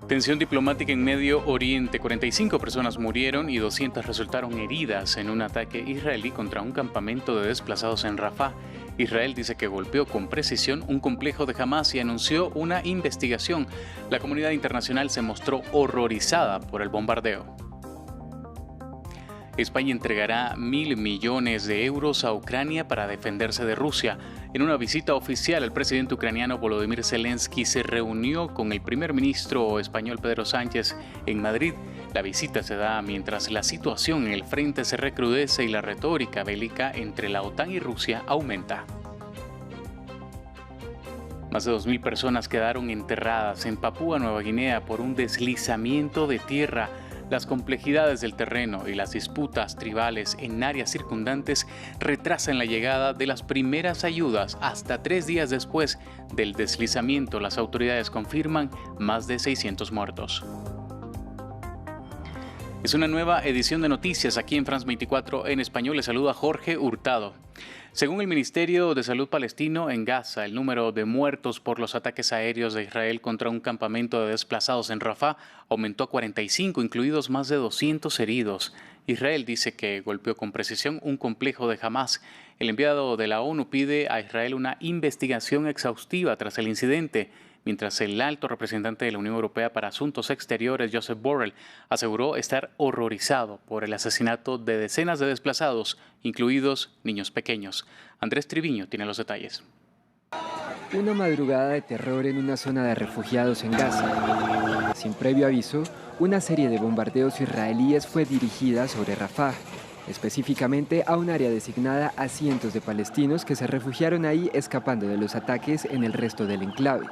Tensión diplomática en Medio Oriente. 45 personas murieron y 200 resultaron heridas en un ataque israelí contra un campamento de desplazados en Rafah. Israel dice que golpeó con precisión un complejo de Hamas y anunció una investigación. La comunidad internacional se mostró horrorizada por el bombardeo. España entregará 1.000 millones de euros a Ucrania para defenderse de Rusia. En una visita oficial, el presidente ucraniano Volodymyr Zelensky se reunió con el primer ministro español Pedro Sánchez en Madrid. La visita se da mientras la situación en el frente se recrudece y la retórica bélica entre la OTAN y Rusia aumenta. Más de 2.000 personas quedaron enterradas en Papúa Nueva Guinea por un deslizamiento de tierra. Las complejidades del terreno y las disputas tribales en áreas circundantes retrasan la llegada de las primeras ayudas. Hasta 3 días después del deslizamiento, las autoridades confirman más de 600 muertos. Es una nueva edición de noticias aquí en France 24 en español. Les saluda Jorge Hurtado. Según el Ministerio de Salud palestino, en Gaza, el número de muertos por los ataques aéreos de Israel contra un campamento de desplazados en Rafah aumentó a 45, incluidos más de 200 heridos. Israel dice que golpeó con precisión un complejo de Hamas. El enviado de la ONU pide a Israel una investigación exhaustiva tras el incidente, mientras el alto representante de la Unión Europea para Asuntos Exteriores, Josep Borrell, aseguró estar horrorizado por el asesinato de decenas de desplazados, incluidos niños pequeños. Andrés Triviño tiene los detalles. Una madrugada de terror en una zona de refugiados en Gaza. Sin previo aviso, una serie de bombardeos israelíes fue dirigida sobre Rafah, específicamente a un área designada a cientos de palestinos que se refugiaron ahí escapando de los ataques en el resto del enclave.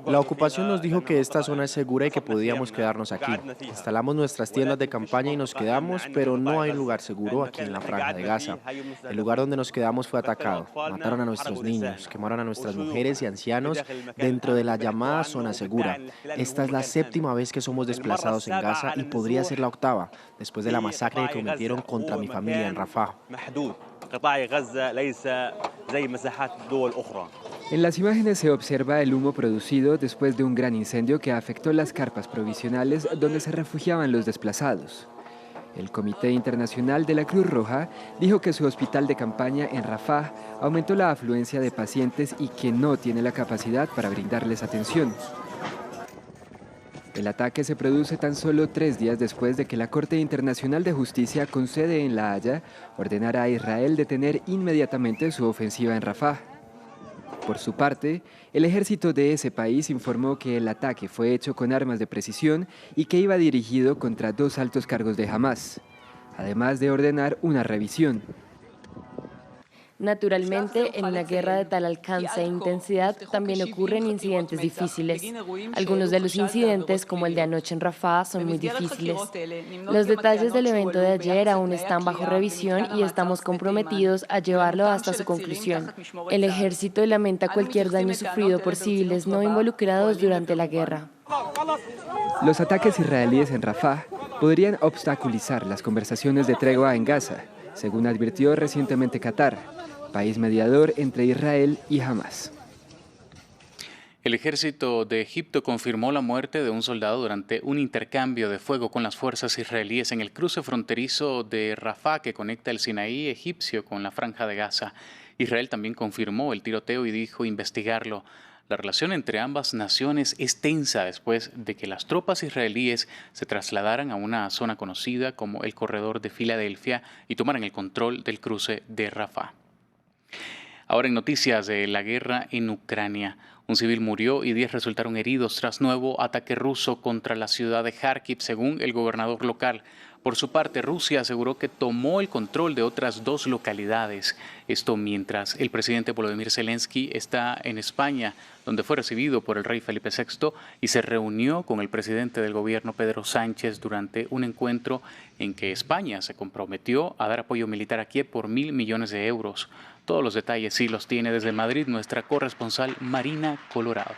La ocupación nos dijo que esta zona es segura y que podíamos quedarnos aquí. Instalamos nuestras tiendas de campaña y nos quedamos, pero no hay un lugar seguro aquí en la franja de Gaza. El lugar donde nos quedamos fue atacado. Mataron a nuestros niños, quemaron a nuestras mujeres y ancianos dentro de la llamada zona segura. Esta es la 7ª vez que somos desplazados en Gaza y podría ser la 8ª, después de la masacre que cometieron contra mi familia en Rafah. En las imágenes se observa el humo producido después de un gran incendio que afectó las carpas provisionales donde se refugiaban los desplazados. El Comité Internacional de la Cruz Roja dijo que su hospital de campaña en Rafah aumentó la afluencia de pacientes y que no tiene la capacidad para brindarles atención. El ataque se produce tan solo 3 días después de que la Corte Internacional de Justicia con sede en La Haya ordenara a Israel detener inmediatamente su ofensiva en Rafah. Por su parte, el ejército de ese país informó que el ataque fue hecho con armas de precisión y que iba dirigido contra 2 altos cargos de Hamas, además de ordenar una revisión. Naturalmente, en una guerra de tal alcance e intensidad también ocurren incidentes difíciles. Algunos de los incidentes, como el de anoche en Rafah, son muy difíciles. Los detalles del evento de ayer aún están bajo revisión y estamos comprometidos a llevarlo hasta su conclusión. El ejército lamenta cualquier daño sufrido por civiles no involucrados durante la guerra. Los ataques israelíes en Rafah podrían obstaculizar las conversaciones de tregua en Gaza, según advirtió recientemente Qatar, país mediador entre Israel y Hamas. El ejército de Egipto confirmó la muerte de un soldado durante un intercambio de fuego con las fuerzas israelíes en el cruce fronterizo de Rafah que conecta el Sinaí egipcio con la franja de Gaza. Israel también confirmó el tiroteo y dijo investigarlo. La relación entre ambas naciones es tensa después de que las tropas israelíes se trasladaran a una zona conocida como el Corredor de Filadelfia y tomaran el control del cruce de Rafah. Ahora en noticias de la guerra en Ucrania. Un civil murió y 10 resultaron heridos tras nuevo ataque ruso contra la ciudad de Kharkiv, según el gobernador local. Por su parte, Rusia aseguró que tomó el control de otras 2 localidades. Esto mientras el presidente Volodymyr Zelensky está en España, donde fue recibido por el rey Felipe VI y se reunió con el presidente del gobierno Pedro Sánchez durante un encuentro en que España se comprometió a dar apoyo militar a Kiev por 1.000 millones de euros. Todos los detalles sí los tiene desde Madrid nuestra corresponsal Marina Colorado.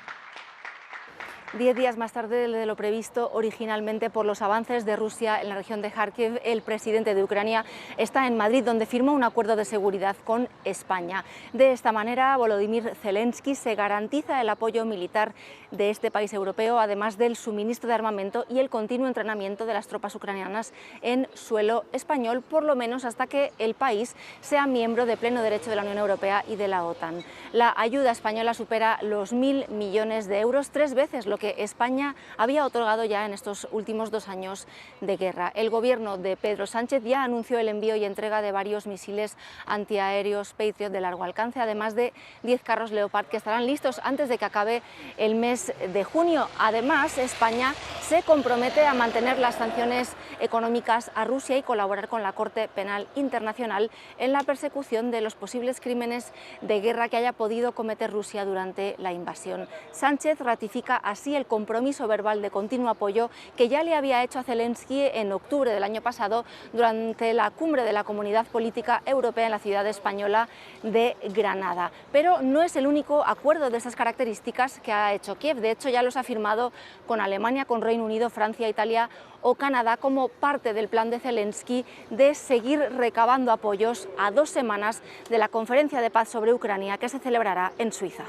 10 días más tarde de lo previsto originalmente por los avances de Rusia en la región de Kharkiv, el presidente de Ucrania está en Madrid, donde firmó un acuerdo de seguridad con España. De esta manera, Volodymyr Zelensky se garantiza el apoyo militar de este país europeo, además del suministro de armamento y el continuo entrenamiento de las tropas ucranianas en suelo español, por lo menos hasta que el país sea miembro de pleno derecho de la Unión Europea y de la OTAN. La ayuda española supera los 1.000 millones de euros, 3 veces lo que España había otorgado ya en estos últimos 2 años de guerra. El gobierno de Pedro Sánchez ya anunció el envío y entrega de varios misiles antiaéreos Patriot de largo alcance, además de 10 carros Leopard que estarán listos antes de que acabe el mes de junio. Además, España se compromete a mantener las sanciones económicas a Rusia y colaborar con la Corte Penal Internacional en la persecución de los posibles crímenes de guerra que haya podido cometer Rusia durante la invasión. Sánchez ratifica así el compromiso verbal de continuo apoyo que ya le había hecho a Zelensky en octubre del año pasado durante la cumbre de la Comunidad Política Europea en la ciudad española de Granada. Pero no es el único acuerdo de esas características que ha hecho Kiev. De hecho, ya los ha firmado con Alemania, con Reino Unido, Francia, Italia o Canadá como parte del plan de Zelensky de seguir recabando apoyos a 2 semanas de la conferencia de paz sobre Ucrania que se celebrará en Suiza.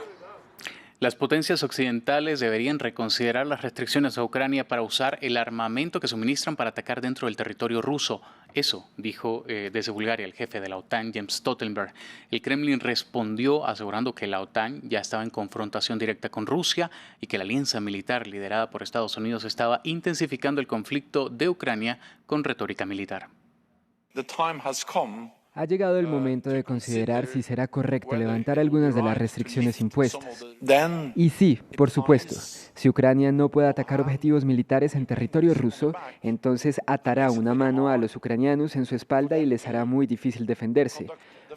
Las potencias occidentales deberían reconsiderar las restricciones a Ucrania para usar el armamento que suministran para atacar dentro del territorio ruso. Eso dijo desde Bulgaria el jefe de la OTAN, Jens Stoltenberg. El Kremlin respondió asegurando que la OTAN ya estaba en confrontación directa con Rusia y que la alianza militar liderada por Estados Unidos estaba intensificando el conflicto de Ucrania con retórica militar. Ha llegado el momento de considerar si será correcto levantar algunas de las restricciones impuestas. Y sí, por supuesto, si Ucrania no puede atacar objetivos militares en territorio ruso, entonces atará una mano a los ucranianos en su espalda y les hará muy difícil defenderse,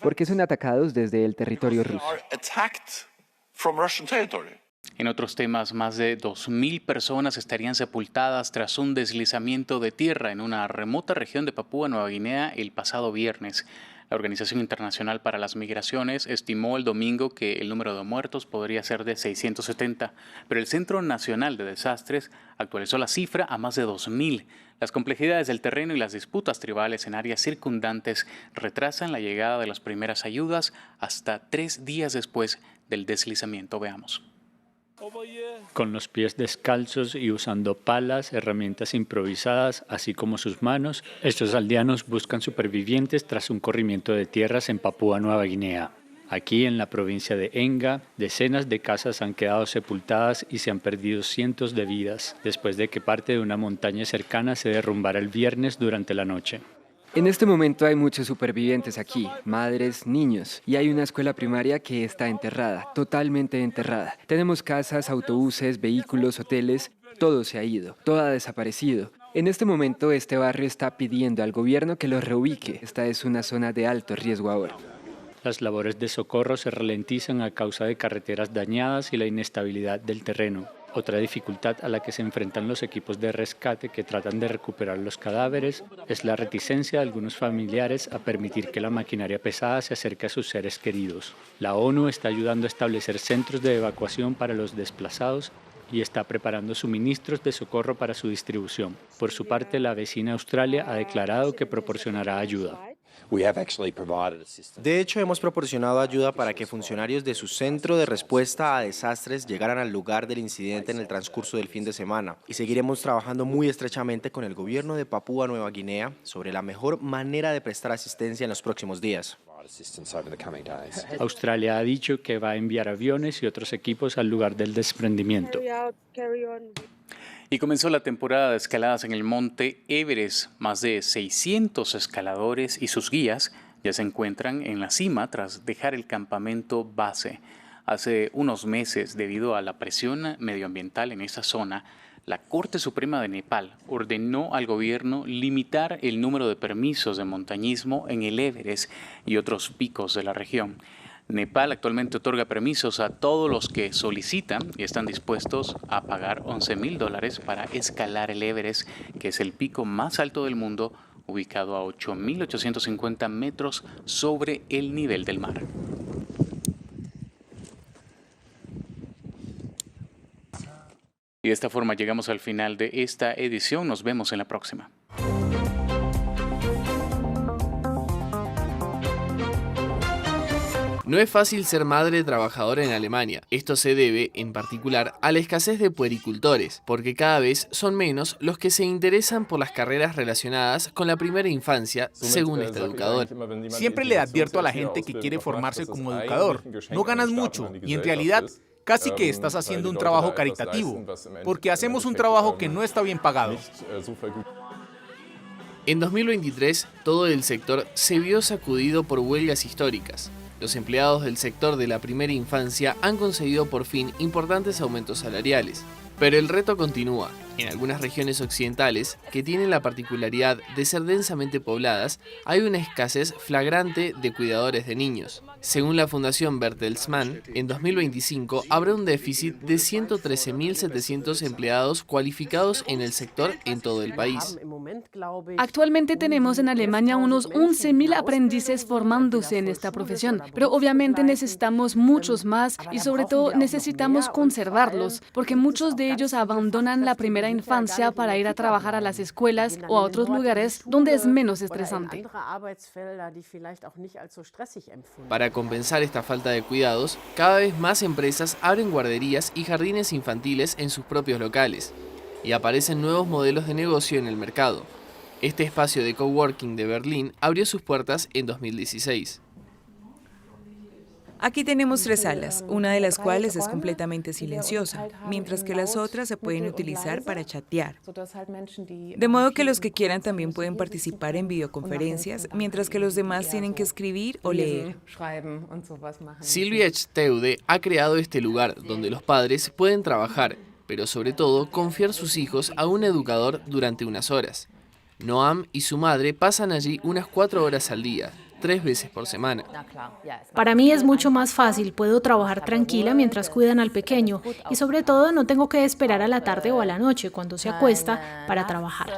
porque son atacados desde el territorio ruso. En otros temas, más de 2.000 personas estarían sepultadas tras un deslizamiento de tierra en una remota región de Papúa Nueva Guinea el pasado viernes. La Organización Internacional para las Migraciones estimó el domingo que el número de muertos podría ser de 670, pero el Centro Nacional de Desastres actualizó la cifra a más de 2.000. Las complejidades del terreno y las disputas tribales en áreas circundantes retrasan la llegada de las primeras ayudas hasta 3 días después del deslizamiento. Veamos. Con los pies descalzos y usando palas, herramientas improvisadas, así como sus manos, estos aldeanos buscan supervivientes tras un corrimiento de tierras en Papúa Nueva Guinea. Aquí, en la provincia de Enga, decenas de casas han quedado sepultadas y se han perdido cientos de vidas, después de que parte de una montaña cercana se derrumbara el viernes durante la noche. En este momento hay muchos supervivientes aquí, madres, niños, y hay una escuela primaria que está enterrada, totalmente enterrada. Tenemos casas, autobuses, vehículos, hoteles, todo se ha ido, todo ha desaparecido. En este momento este barrio está pidiendo al gobierno que los reubique. Esta es una zona de alto riesgo ahora. Las labores de socorro se ralentizan a causa de carreteras dañadas y la inestabilidad del terreno. Otra dificultad a la que se enfrentan los equipos de rescate que tratan de recuperar los cadáveres es la reticencia de algunos familiares a permitir que la maquinaria pesada se acerque a sus seres queridos. La ONU está ayudando a establecer centros de evacuación para los desplazados y está preparando suministros de socorro para su distribución. Por su parte, la vecina Australia ha declarado que proporcionará ayuda. De hecho, hemos proporcionado ayuda para que funcionarios de su centro de respuesta a desastres llegaran al lugar del incidente en el transcurso del fin de semana. Y seguiremos trabajando muy estrechamente con el gobierno de Papúa Nueva Guinea sobre la mejor manera de prestar asistencia en los próximos días. Australia ha dicho que va a enviar aviones y otros equipos al lugar del desprendimiento. Y comenzó la temporada de escaladas en el monte Everest. Más de 600 escaladores y sus guías ya se encuentran en la cima tras dejar el campamento base. Hace unos meses, debido a la presión medioambiental en esa zona, la Corte Suprema de Nepal ordenó al gobierno limitar el número de permisos de montañismo en el Everest y otros picos de la región. Nepal actualmente otorga permisos a todos los que solicitan y están dispuestos a pagar $11,000 para escalar el Everest, que es el pico más alto del mundo, ubicado a 8.850 metros sobre el nivel del mar. Y de esta forma llegamos al final de esta edición. Nos vemos en la próxima. No es fácil ser madre trabajadora en Alemania. Esto se debe, en particular, a la escasez de puericultores, porque cada vez son menos los que se interesan por las carreras relacionadas con la primera infancia, según este educador. Siempre le advierto a la gente que quiere formarse como educador. No ganas mucho y en realidad casi que estás haciendo un trabajo caritativo, porque hacemos un trabajo que no está bien pagado. En 2023, todo el sector se vio sacudido por huelgas históricas. Los empleados del sector de la primera infancia han conseguido por fin importantes aumentos salariales. Pero el reto continúa. En algunas regiones occidentales, que tienen la particularidad de ser densamente pobladas, hay una escasez flagrante de cuidadores de niños. Según la Fundación Bertelsmann, en 2025 habrá un déficit de 113.700 empleados cualificados en el sector en todo el país. Actualmente tenemos en Alemania unos 11.000 aprendices formándose en esta profesión, pero obviamente necesitamos muchos más y sobre todo necesitamos conservarlos, porque muchos de ellos abandonan la primera infancia para ir a trabajar a las escuelas o a otros lugares donde es menos estresante. Para compensar esta falta de cuidados, cada vez más empresas abren guarderías y jardines infantiles en sus propios locales, y aparecen nuevos modelos de negocio en el mercado. Este espacio de coworking de Berlín abrió sus puertas en 2016. Aquí tenemos 3 salas, una de las cuales es completamente silenciosa, mientras que las otras se pueden utilizar para chatear. De modo que los que quieran también pueden participar en videoconferencias, mientras que los demás tienen que escribir o leer. Silvia Steude ha creado este lugar donde los padres pueden trabajar, pero sobre todo confiar sus hijos a un educador durante unas horas. Noam y su madre pasan allí unas 4 horas al día, 3 veces por semana. Para mí es mucho más fácil, puedo trabajar tranquila mientras cuidan al pequeño y sobre todo no tengo que esperar a la tarde o a la noche cuando se acuesta para trabajar.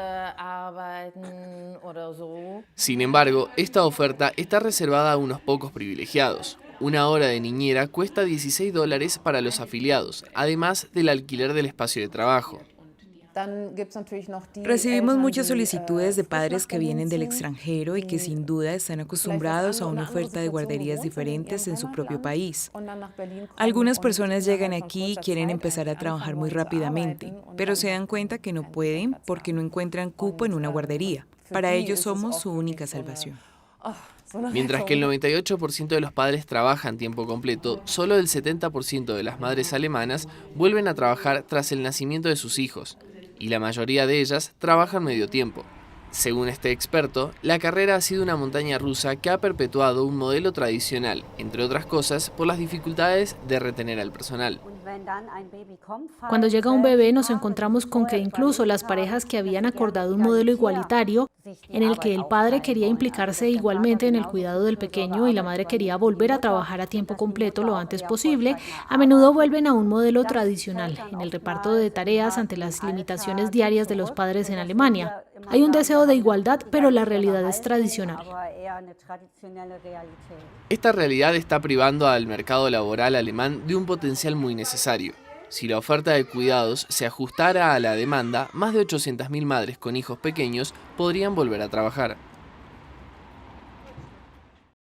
Sin embargo, esta oferta está reservada a unos pocos privilegiados. Una hora de niñera cuesta $16 para los afiliados, además del alquiler del espacio de trabajo. Recibimos muchas solicitudes de padres que vienen del extranjero y que sin duda están acostumbrados a una oferta de guarderías diferentes en su propio país. Algunas personas llegan aquí y quieren empezar a trabajar muy rápidamente, pero se dan cuenta que no pueden porque no encuentran cupo en una guardería. Para ellos somos su única salvación. Mientras que el 98% de los padres trabajan tiempo completo, solo el 70% de las madres alemanas vuelven a trabajar tras el nacimiento de sus hijos, y la mayoría de ellas trabajan medio tiempo. Según este experto, la carrera ha sido una montaña rusa que ha perpetuado un modelo tradicional, entre otras cosas, por las dificultades de retener al personal. Cuando llega un bebé nos encontramos con que incluso las parejas que habían acordado un modelo igualitario, en el que el padre quería implicarse igualmente en el cuidado del pequeño y la madre quería volver a trabajar a tiempo completo lo antes posible, a menudo vuelven a un modelo tradicional en el reparto de tareas ante las limitaciones diarias de los padres en Alemania. Hay un deseo de igualdad, pero la realidad es tradicional. Esta realidad está privando al mercado laboral alemán de un potencial muy necesario. Si la oferta de cuidados se ajustara a la demanda, más de 800.000 madres con hijos pequeños podrían volver a trabajar.